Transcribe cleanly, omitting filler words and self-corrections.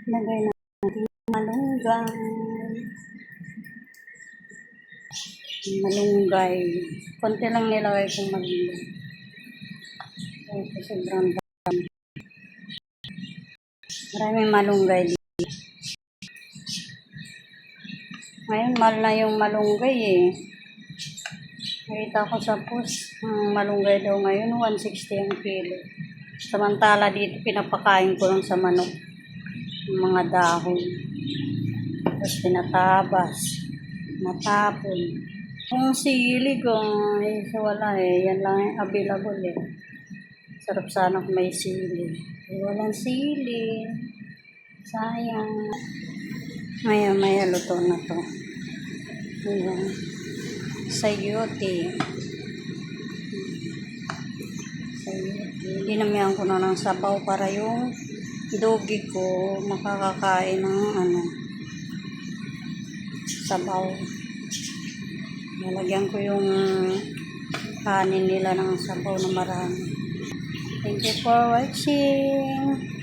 Lagay natin malunggay. Malunggay. Konti lang nilagay kong malunggay. Ito sobrang dami. Maraming malunggay dito. Ngayon, mahal na yung malunggay eh. Nakita ko sa post, malunggay daw ngayon, 160 ang kilo. Samantala dito, pinapakain ko lang sa manok. Yung mga dahon. Tapos pinatabas. Matapon. Kung sili guys, wala eh. Yan lang yung available eh. Sarap sana kung may sili. Walang sili. Sayang. Maya luto na to. Ayan. Sayote. Dinamihan ko na ng sabaw para yung dogi ko makakakain ng sabaw. Nalagyan ko yung kanin nila ng sabaw na marami. Thank you for watching.